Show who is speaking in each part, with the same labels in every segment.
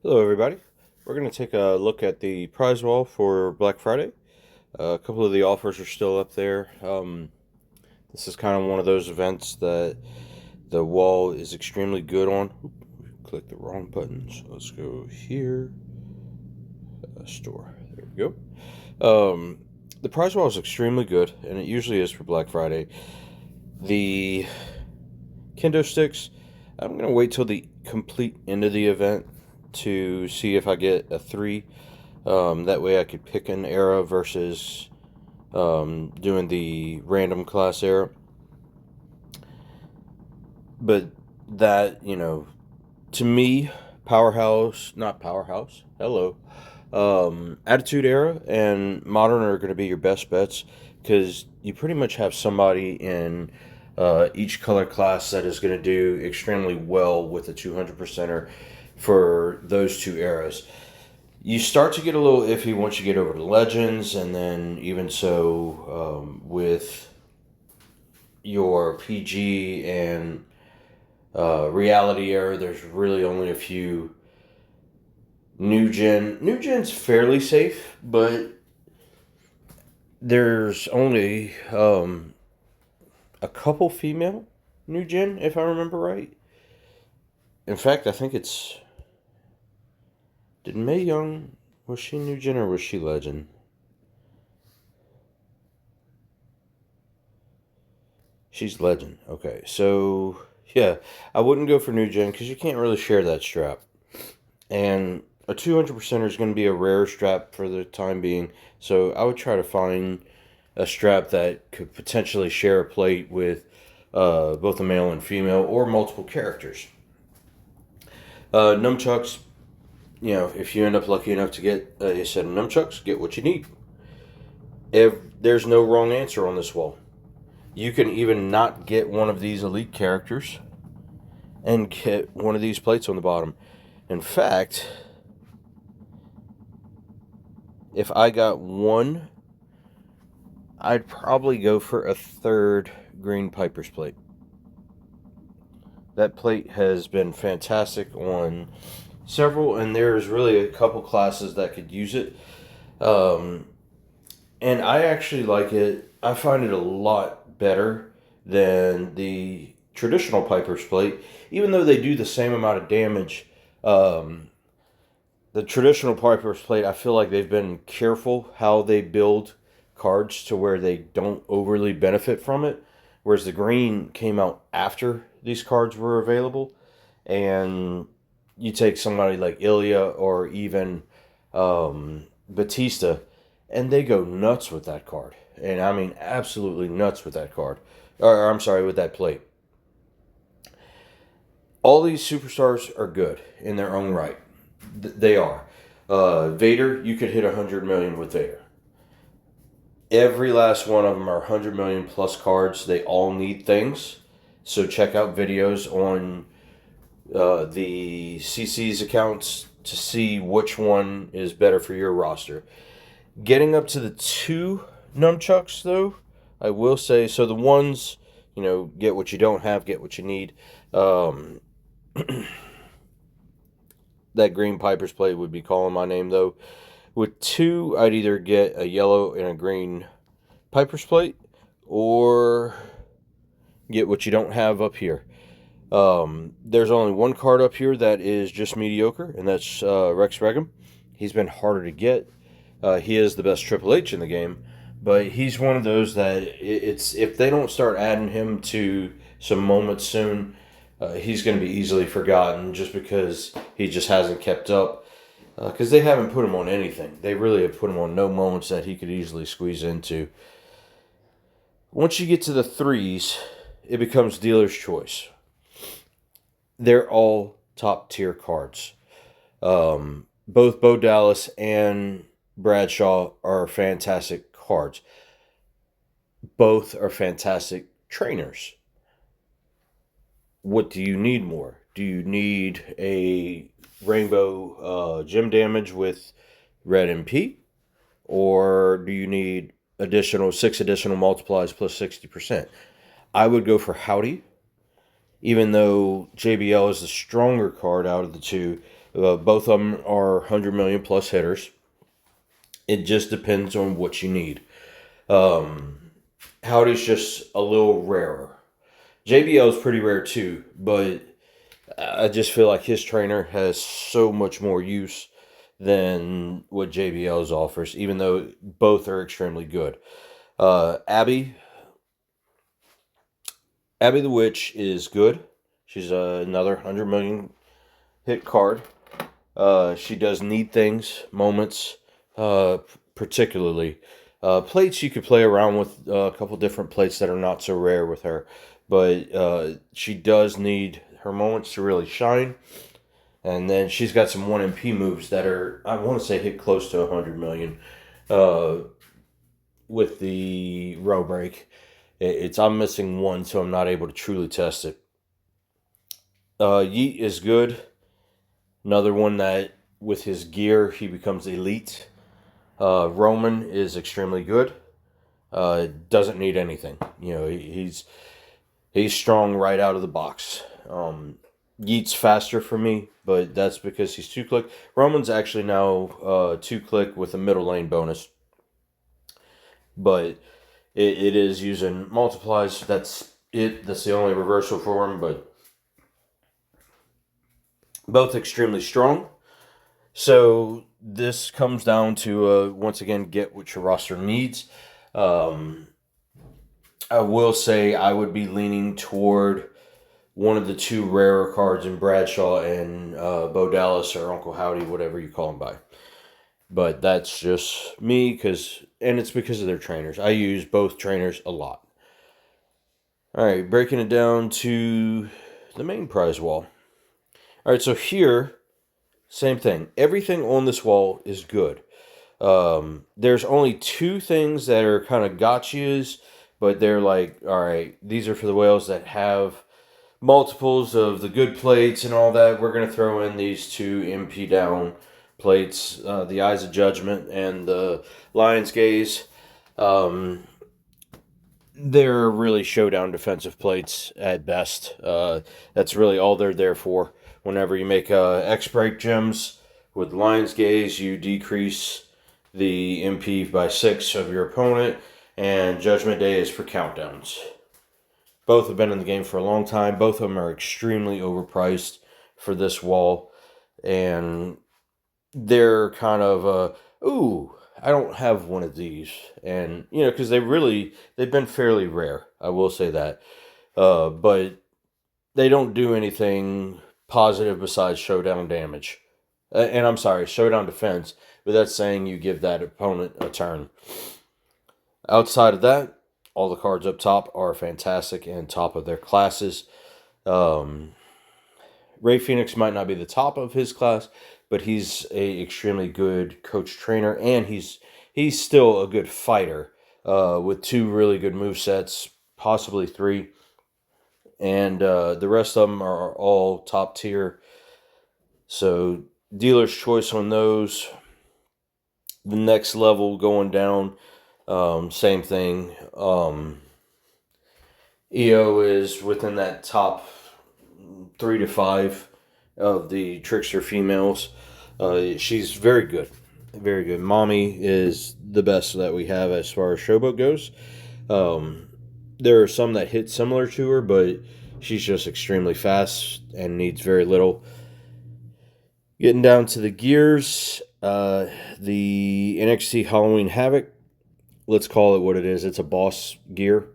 Speaker 1: Hello, everybody. We're going to take a look at the prize wall for Black Friday. A couple of the offers are still up there. This is kind of one of those events that the wall is extremely good on. Oop, click the wrong button, so let's go here. Store. There we go. The prize wall is extremely good, and it usually is for Black Friday. The kendo sticks, I'm going to wait till the complete end of the event to see if I get a 3. That way I could pick an era versus doing the random class era. But that, to me, powerhouse, not powerhouse, hello, attitude era and modern are going to be your best bets because you pretty much have somebody in each color class that is going to do extremely well with a 200%er for those two eras. You start to get a little iffy once you get over to Legends, and then even so with your PG and reality era, there's really only a few new gen. New gen's fairly safe, but there's only a couple female new gen, if I remember right. In fact, I think it's. Did Mae Young. Was she new gen or was she legend? She's legend. Okay, so. Yeah, I wouldn't go for new gen because you can't really share that strap. And a 200% is going to be a rare strap for the time being. So I would try to find a strap that could potentially share a plate with both a male and female or multiple characters. Nunchucks, if you end up lucky enough to get a set of nunchucks, get what you need. If there's no wrong answer on this wall, you can even not get one of these elite characters and get one of these plates on the bottom. In fact, if I got one, I'd probably go for a third green Piper's plate. That plate has been fantastic on several, and there's really a couple classes that could use it. Um, and I actually like it. I find it a lot better than the traditional Piper's plate, even though they do the same amount of damage. The traditional Piper's plate, I feel like they've been careful how they build cards to where they don't overly benefit from it. Whereas the green came out after these cards were available. And you take somebody like Ilya or even Batista, and they go nuts with that card. And I mean, absolutely nuts with that card. Or, I'm sorry, with that plate. All these superstars are good in their own right. They are. Vader, you could hit 100 million with Vader. Every last one of them are 100 million plus cards. They all need things. So check out videos on the CC's accounts to see which one is better for your roster. Getting up to the 2 nunchucks, though, I will say, so the ones, get what you don't have, get what you need. That green Piper's plate would be calling my name, though. With 2, I'd either get a yellow and a green Piper's plate or get what you don't have up here. There's only one card up here that is just mediocre, and that's Rex Regum. He's been harder to get. He is the best Triple H in the game, but he's one of those that it's if they don't start adding him to some moments soon, he's going to be easily forgotten just because he just hasn't kept up. Because they haven't put him on anything. They really have put him on no moments that he could easily squeeze into. Once you get to the 3s, it becomes dealer's choice. They're all top tier cards. Both Bo Dallas and Bradshaw are fantastic cards. Both are fantastic trainers. What do you need more? Do you need a rainbow gem damage with red MP? Or do you need 6 additional multiplies plus 60%? I would go for Howdy, even though JBL is the stronger card out of the 2. Both of them are 100 million plus hitters. It just depends on what you need. Howdy's just a little rarer. JBL is pretty rare too, but I just feel like his trainer has so much more use than what JBL's offers, even though both are extremely good. Abby the Witch is good. She's another 100 million hit card. She does neat things, moments, particularly. Plates you could play around with a couple different plates that are not so rare with her, but she does need her moments to really shine. And then she's got some 1MP moves that are, I want to say, hit close to 100 million with the row break. I'm missing one, so I'm not able to truly test it. Yeet is good. Another one that, with his gear, he becomes elite. Roman is extremely good. Doesn't need anything. He's strong right out of the box. Yeet's faster for me, but that's because he's 2-click. Roman's actually now 2-click with a middle lane bonus. But it is using multiplies. That's it. That's the only reversal for him, but both extremely strong. So this comes down to, once again, get what your roster needs. I will say I would be leaning toward one of the two rarer cards in Bradshaw and Bo Dallas or Uncle Howdy, whatever you call him by. But that's just me, and it's because of their trainers. I use both trainers a lot. All right, breaking it down to the main prize wall. All right, so here, same thing. Everything on this wall is good. There's only two things that are kind of gotchas, but they're like, all right, these are for the whales that have multiples of the good plates and all that. We're going to throw in these two MP down plates, the Eyes of Judgment and the Lion's Gaze. They're really showdown defensive plates at best. That's really all they're there for. Whenever you make X-Break gems with Lion's Gaze, you decrease the MP by 6 of your opponent, and Judgment Day is for countdowns. Both have been in the game for a long time. Both of them are extremely overpriced for this wall, and they're kind of ooh, I don't have one of these, and because they've been fairly rare. I will say that, but they don't do anything positive besides showdown damage, and I'm sorry, showdown defense. But that's saying you give that opponent a turn. Outside of that, all the cards up top are fantastic and top of their classes. Ray Phoenix might not be the top of his class, but he's a extremely good coach trainer, and he's still a good fighter with 2 really good movesets, possibly 3. And the rest of them are all top tier. So dealer's choice on those. The next level going down, same thing. EO is within that top 3 to 5 of the trickster females. She's very good. Very good. Mommy is the best that we have as far as showboat goes. There are some that hit similar to her, but she's just extremely fast and needs very little. Getting down to the gears, the NXT Halloween Havoc, let's call it what it is. It's a boss gear.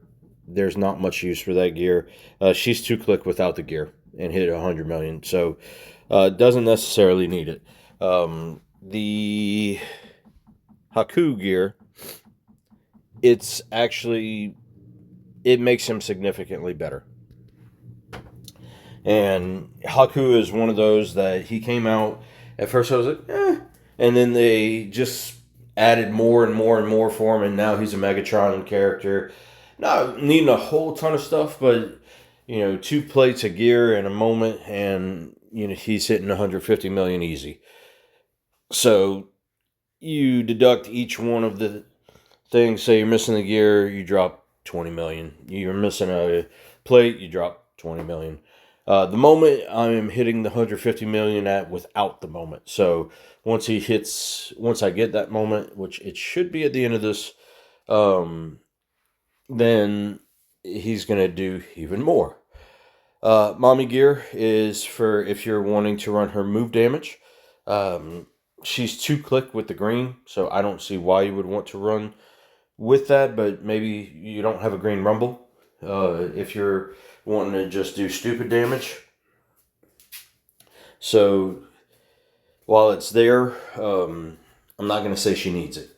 Speaker 1: There's not much use for that gear. She's 2-click without the gear and hit 100 million, so doesn't necessarily need it. The Haku gear, it makes him significantly better. And Haku is one of those that he came out, at first I was like, and then they just added more and more and more for him, and now he's a Megatron character. Not needing a whole ton of stuff, but 2 plates of gear in a moment, and he's hitting 150 million easy. So you deduct each one of the things. Say you're missing the gear, you drop 20 million. You're missing a plate, you drop 20 million. The moment I'm hitting the 150 million at without the moment. So once I get that moment, which it should be at the end of this, then he's gonna do even more. Mommy Gear is for if you're wanting to run her move damage. Um, she's 2-click with the green, so I don't see why you would want to run with that, but maybe you don't have a green rumble. If you're wanting to just do stupid damage. So while it's there, I'm not going to say she needs it.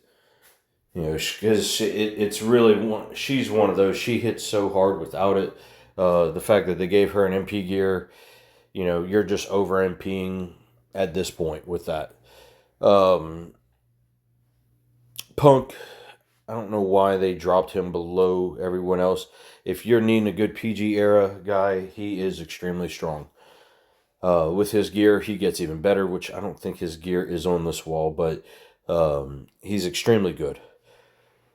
Speaker 1: Because it's really she's one of those. She hits so hard without it. The fact that they gave her an MP gear, you're just over MPing at this point with that. Um, Punk, I don't know why they dropped him below everyone else. If you're needing a good PG era guy, he is extremely strong. With his gear, he gets even better, which I don't think his gear is on this wall, but he's extremely good.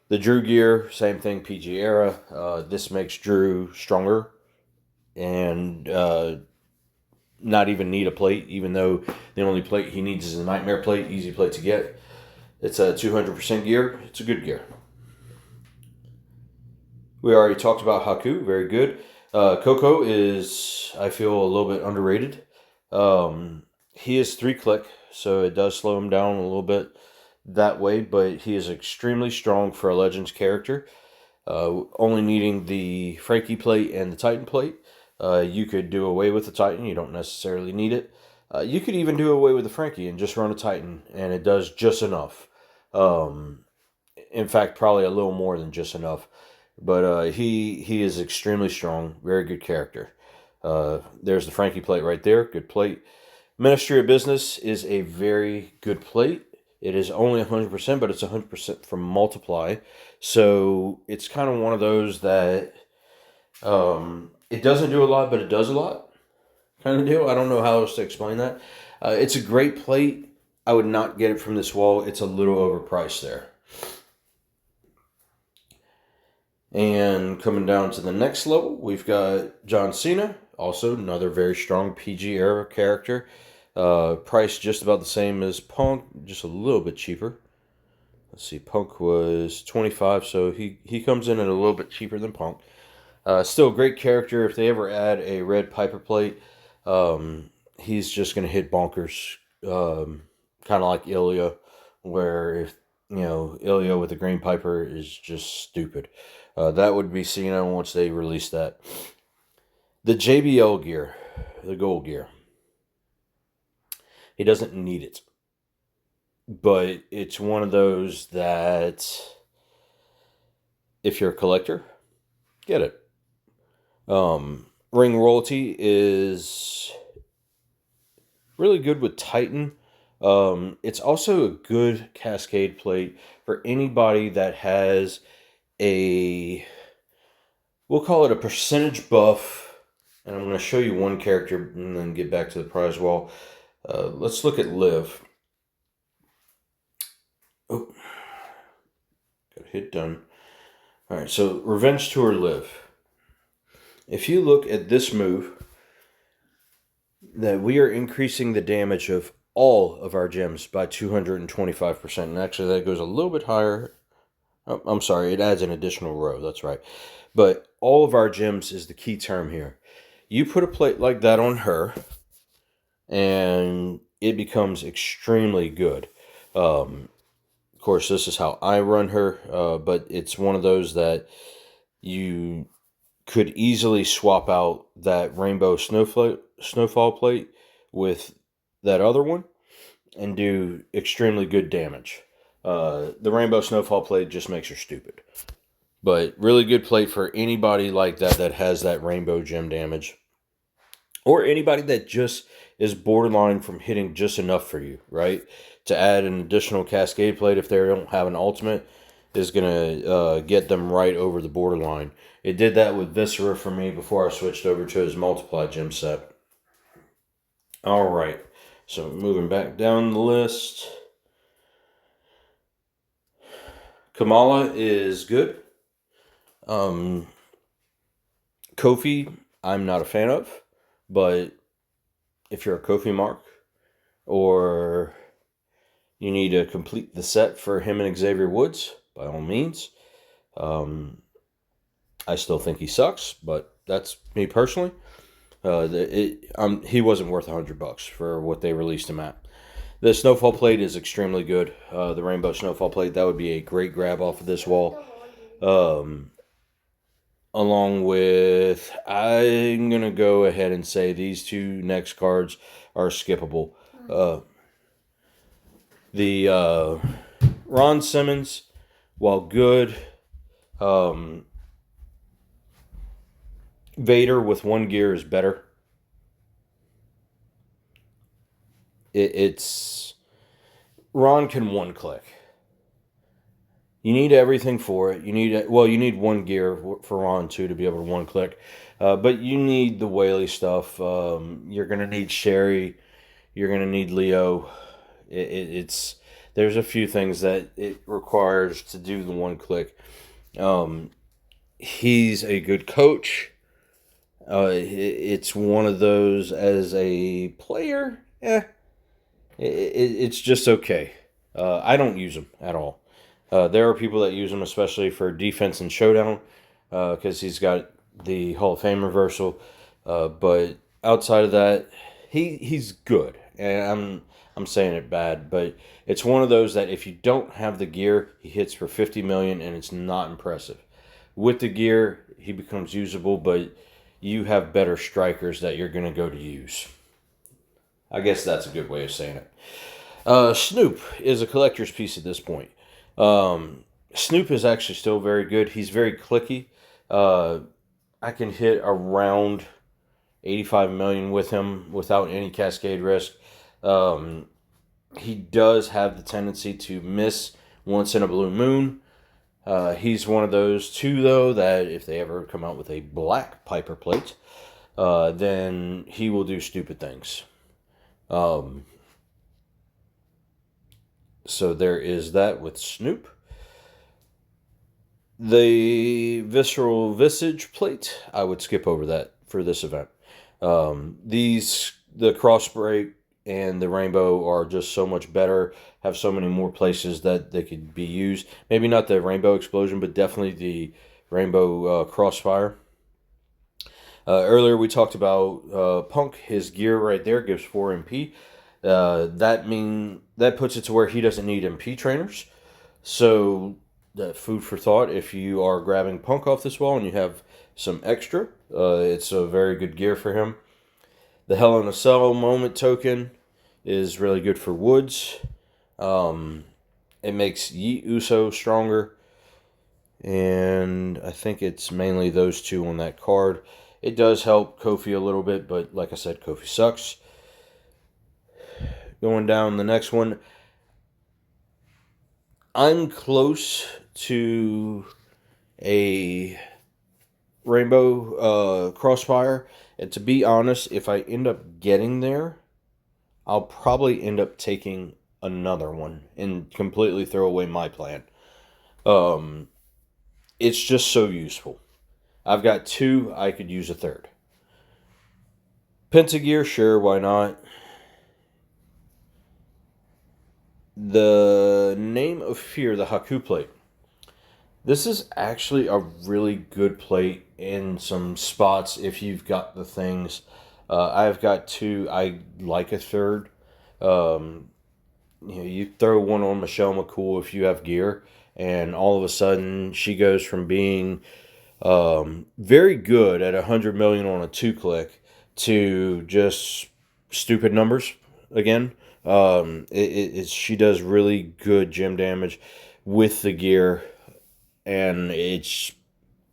Speaker 1: The Drew gear, same thing, PG era. This makes Drew stronger and not even need a plate, even though the only plate he needs is a Nightmare plate, easy plate to get. It's a 200% gear. It's a good gear. We already talked about Haku, very good. Coco is, I feel, a little bit underrated. He is 3-click, so it does slow him down a little bit that way, but he is extremely strong for a Legends character. Only needing the Frankie plate and the Titan plate. You could do away with the Titan, you don't necessarily need it. You could even do away with the Frankie and just run a Titan, and it does just enough. In fact, probably a little more than just enough. But he is extremely strong, very good character. There's the Frankie plate right there, good plate. Ministry of Business is a very good plate. It is only 100%, but it's 100% from Multiply. So it's kind of one of those that it doesn't do a lot, but it does a lot kind of deal. I don't know how else to explain that. It's a great plate. I would not get it from this wall. It's a little overpriced there. And coming down to the next level, we've got John Cena, also another very strong PG era character. Price just about the same as Punk, just a little bit cheaper. Let's see, Punk was 25, so he comes in at a little bit cheaper than Punk. Still a great character. If they ever add a red Piper plate, he's just going to hit bonkers. Kind of like Ilya, where if Ilya with the green Piper is just stupid. That would be Cena once they release that. The JBL gear, the gold gear. He doesn't need it. But it's one of those that if you're a collector, get it. Ring Royalty is really good with Titan. It's also a good cascade plate for anybody that has we'll call it a percentage buff. And I'm going to show you one character and then get back to the prize wall. Let's look at Liv. Oh, got a hit done. All right, so Revenge Tour Liv. If you look at this move, that we are increasing the damage of all of our gems by 225%. And actually, that goes a little bit higher. Oh, I'm sorry, it adds an additional row. That's right. But all of our gems is the key term here. You put a plate like that on her, and it becomes extremely good. Of course, this is how I run her, but it's one of those that you could easily swap out that rainbow snowfall plate with that other one and do extremely good damage. The rainbow snowfall plate just makes her stupid. But really good plate for anybody like that has that rainbow gem damage. Or anybody that just is borderline from hitting just enough for you, right? To add an additional cascade plate if they don't have an ultimate is going to get them right over the borderline. It did that with Viscera for me before I switched over to his Multiply gem set. All right, so moving back down the list. Kamala is good. Kofi, I'm not a fan of, But if you're a Kofi Mark, or you need to complete the set for him and Xavier Woods, by all means. I still think he sucks, but that's me personally. He wasn't worth $100 for what they released him at. The Snowfall Plate is extremely good. The Rainbow Snowfall Plate, that would be a great grab off of this wall. Along with, I'm going to go ahead and say these two next cards are skippable. The Ron Simmons, while good, Vader with one gear is better. It's Ron can one click. You need everything for it. You need one gear for Ron too to be able to one click, but you need the Whaley stuff. You're gonna need Sherry. You're gonna need Leo. It's there's a few things that it requires to do the one click. He's a good coach. It's one of those as a player. It's just okay. I don't use him at all. There are people that use him, especially for defense and showdown, because he's got the Hall of Fame reversal. But outside of that, he's good, and I'm saying it bad, but it's one of those that if you don't have the gear, he hits for 50 million, and it's not impressive. With the gear, he becomes usable, but you have better strikers that you're going to go to use. I guess that's a good way of saying it. Snoop is a collector's piece at this point. Snoop is actually still very good. He's very clicky. I can hit around 85 million with him without any cascade risk. He does have the tendency to miss once in a blue moon. He's one of those two, though, that if they ever come out with a black Piper plate, then he will do stupid things. So there is that with Snoop. The Visceral Visage plate, I would skip over that for this event. The Crossbreak and the Rainbow are just so much better, have so many more places that they could be used. Maybe not the Rainbow Explosion, but definitely the Rainbow Crossfire. Earlier we talked about Punk. His gear right there gives 4 MP. That puts it to where he doesn't need MP trainers. So food for thought. If you are grabbing Punk off this wall and you have some extra, it's a very good gear for him. The Hell in a Cell moment token is really good for Woods. It makes Yeet Uso stronger. And I think it's mainly those two on that card. It does help Kofi a little bit, but like I said, Kofi sucks. Going down the next one. I'm close to a Rainbow Crossfire. And to be honest, if I end up getting there, I'll probably end up taking another one and completely throw away my plan. It's just so useful. I've got 2, I could use a third. Pentagear, sure, why not? The Name of Fear, the Haku plate. This is actually a really good plate in some spots if you've got the things. I've got 2. I like a third. You throw one on Michelle McCool if you have gear, and all of a sudden she goes from being very good at 100 million on a 2-click to just stupid numbers again. She does really good gym damage with the gear, and it's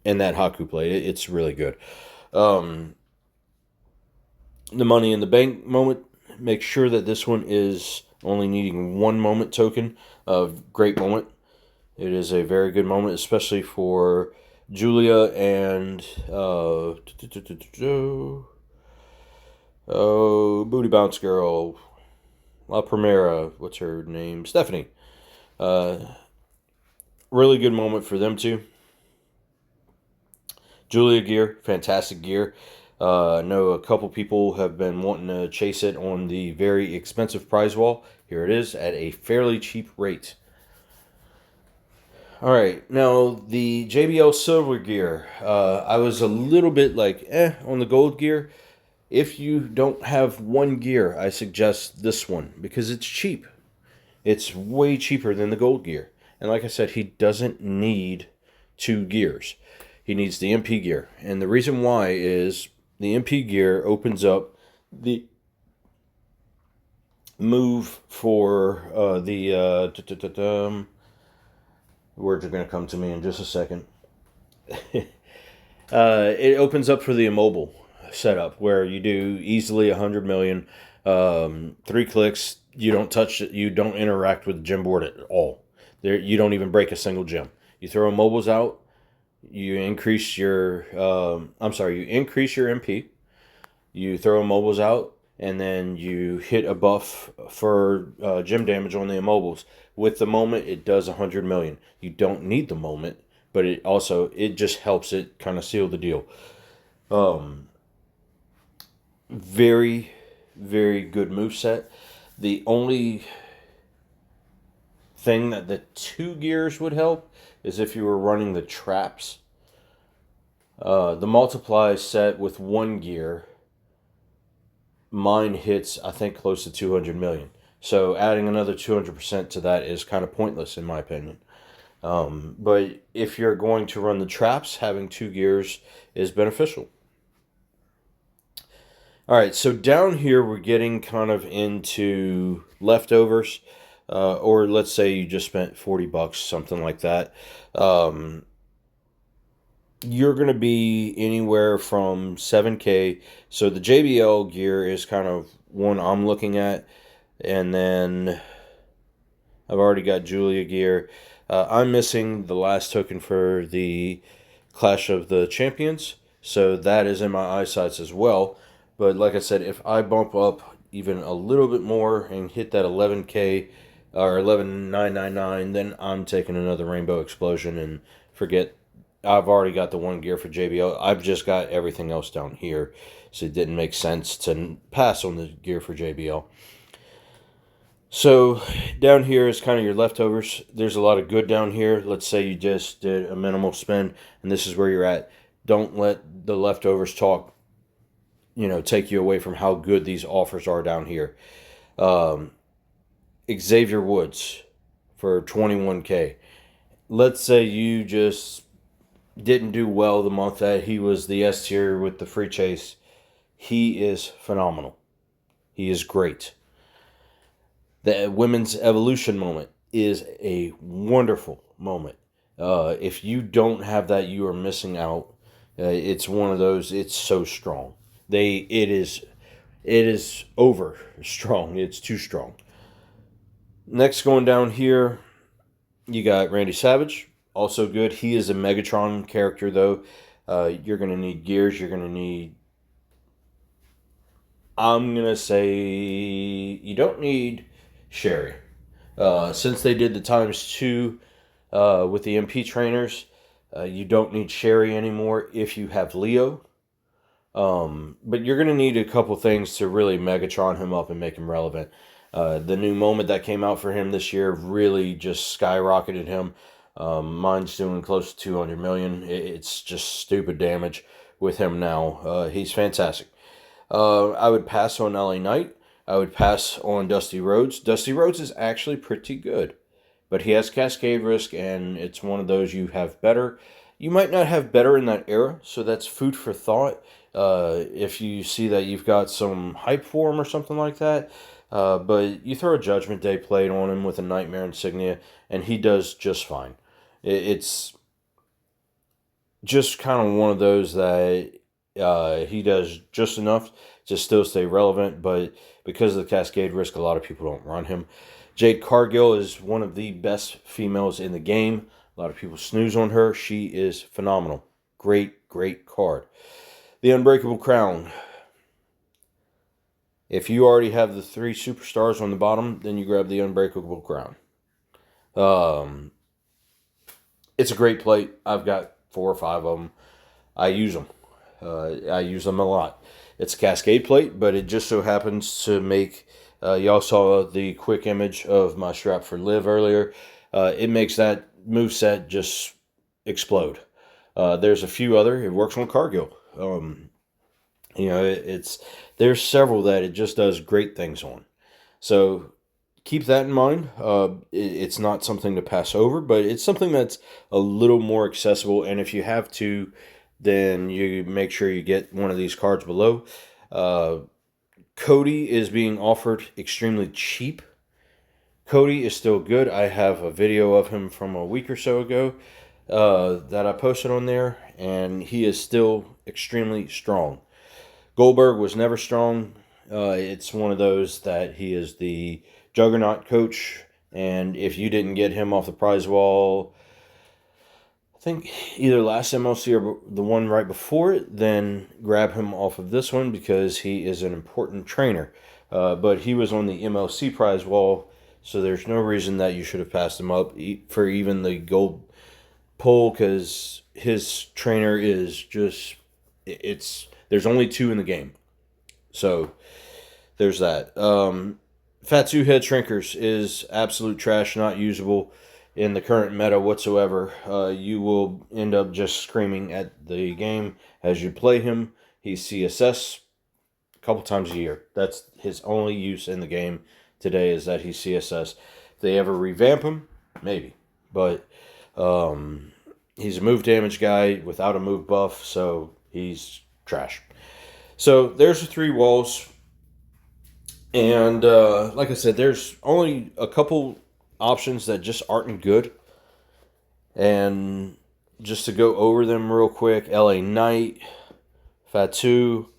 Speaker 1: in that Haku plate. It's really good. The Money in the Bank moment. Make sure that this one is only needing 1 moment token. Great moment. It is a very good moment, especially for Julia and Booty Bounce Girl, La Primera, what's her name? Stephanie. Really good moment for them too. Julia gear, fantastic gear. I know a couple people have been wanting to chase it on the very expensive prize wall. Here it is at a fairly cheap rate. All right, now the JBL silver gear. I was a little bit like on the gold gear. If you don't have one gear, I suggest this one because it's cheap. It's way cheaper than the gold gear. And like I said, he doesn't need two gears. He needs the MP gear. And the reason why is the MP gear opens up the move for words are going to come to me in just a second. It opens up for the immobile setup where you do easily 100 million. 3 clicks, you don't touch it, you don't interact with the gym board at all. There, you don't even break a single gym. You throw mobiles out, you increase your you increase your MP. You throw mobiles out, and then you hit a buff for gym damage on the immobiles. With the moment, it does 100 million. You don't need the moment, but it just helps it kind of seal the deal. Very, very good move set. The only thing that the 2 gears would help is if you were running the traps. The multiply set with 1 gear, mine hits I think close to 200 million. So adding another 200% to that is kind of pointless in my opinion. But if you're going to run the traps, having 2 gears is beneficial. All right, so down here we're getting kind of into leftovers, or let's say you just spent $40, something like that. You're going to be anywhere from 7K. So the JBL gear is kind of one I'm looking at, and then I've already got Julia gear. I'm missing the last token for the Clash of the Champions, so that is in my eyesights as well. But like I said, if I bump up even a little bit more and hit that 11K or 11,999, then I'm taking another Rainbow Explosion and forget. I've already got the 1 gear for JBL. I've just got everything else down here, so it didn't make sense to pass on the gear for JBL. So down here is kind of your leftovers. There's a lot of good down here. Let's say you just did a minimal spend, and this is where you're at. Don't let the leftovers talk, take you away from how good these offers are down here. Xavier Woods for 21K. Let's say you just didn't do well the month that he was the S tier with the free chase. He is phenomenal. He is great. The women's evolution moment is a wonderful moment. If you don't have that, you are missing out. It's one of those. It's so strong. It is over strong. It's too strong. Next, going down here, you got Randy Savage. Also good. He is a Megatron character, though. You're going to need gears. You're going to need... I'm going to say you don't need Sherry. Since they did the ×2 with the MP trainers, you don't need Sherry anymore if you have Leo. But you're going to need a couple things to really Megatron him up and make him relevant. The new moment that came out for him this year really just skyrocketed him. Mine's doing close to 200 million. It's just stupid damage with him now. He's fantastic. I would pass on LA Knight. I would pass on Dusty Rhodes. Dusty Rhodes is actually pretty good, but he has Cascade Risk, and it's one of those you have better. You might not have better in that era, so that's food for thought. If you see that you've got some hype for him or something like that, but you throw a Judgment Day plate on him with a Nightmare Insignia, and he does just fine. It's just kind of one of those that he does just enough to still stay relevant, but because of the Cascade Risk, a lot of people don't run him. Jade Cargill is one of the best females in the game. A lot of people snooze on her. She is phenomenal. Great, great card. The Unbreakable Crown. If you already have the 3 superstars on the bottom, then you grab the Unbreakable Crown. It's a great plate. I've got 4 or 5 of them. I use them. I use them a lot. It's a Cascade plate, but it just so happens to make. Y'all saw the quick image of my strap for Live earlier. It makes that move set just explode. There's a few other. It works on Cargill. It's there's several that it just does great things on. So keep that in mind. It's not something to pass over, but it's something that's a little more accessible. And if you have to, then you make sure you get one of these cards below. Cody is being offered extremely cheap. Cody is still good. I have a video of him from a week or so ago that I posted on there, and he is still extremely strong. Goldberg was never strong. It's one of those that he is the juggernaut coach, and if you didn't get him off the prize wall, I think either last MLC or the one right before it, then grab him off of this one because he is an important trainer. But he was on the MLC prize wall, so there's no reason that you should have passed him up for even the gold pull because his trainer is just, there's only two in the game. So there's that. Fatsu head shrinkers is absolute trash, not usable in the current meta whatsoever. You will end up just screaming at the game as you play him. He's CSS a couple times a year. That's his only use in the game today is that he's CSS. If they ever revamp him, maybe. But he's a move damage guy without a move buff, so he's trash. So there's the three walls. And like I said, there's only a couple options that just aren't good. And just to go over them real quick, LA Knight, Fatu.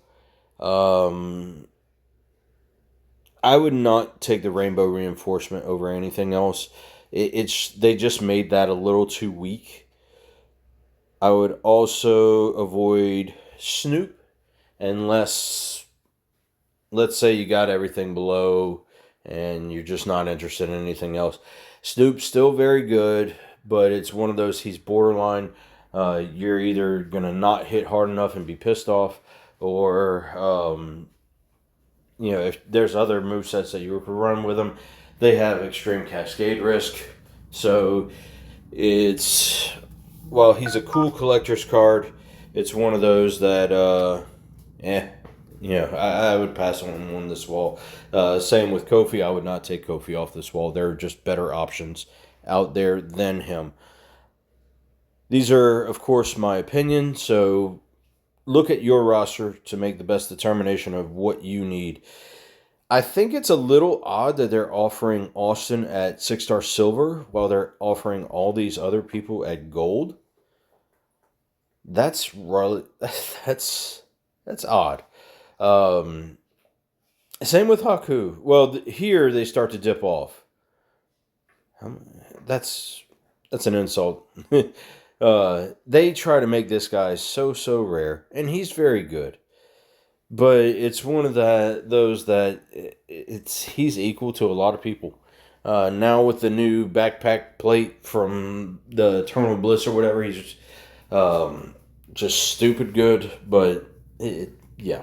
Speaker 1: I would not take the rainbow reinforcement over anything else. They just made that a little too weak. I would also avoid Snoop unless, let's say you got everything below and you're just not interested in anything else. Snoop's still very good, but it's one of those, he's borderline. You're either going to not hit hard enough and be pissed off, or, if there's other movesets that you were to run with him, they have extreme cascade risk. So while he's a cool collector's card, it's one of those that, I would pass on this wall. Same with Kofi. I would not take Kofi off this wall. There are just better options out there than him. These are, of course, my opinion, so look at your roster to make the best determination of what you need. I think it's a little odd that they're offering Austin at 6-star silver while they're offering all these other people at gold. That's odd. Same with Haku. Well, here they start to dip off. That's an insult. They try to make this guy so rare, and he's very good. But it's one of those that he's equal to a lot of people. Now with the new backpack plate from the Eternal Bliss or whatever, he's just stupid good. But yeah.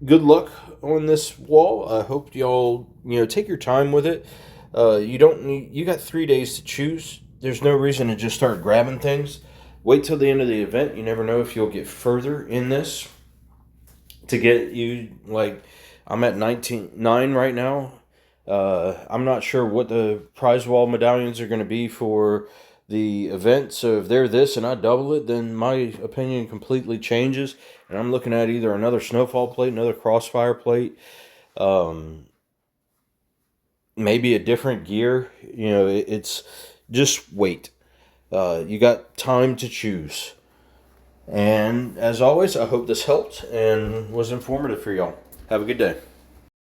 Speaker 1: Good luck on this wall. I hope y'all take your time with it. You got 3 days to choose. There's no reason to just start grabbing things. Wait till the end of the event. You never know if you'll get further in this. To get you, I'm at 9 right now. I'm not sure what the prize wall medallions are going to be for the event. So if they're this and I double it, then my opinion completely changes. And I'm looking at either another snowfall plate, another crossfire plate, maybe a different gear. It's just wait. You got time to choose. And as always, I hope this helped and was informative for y'all. Have a good day.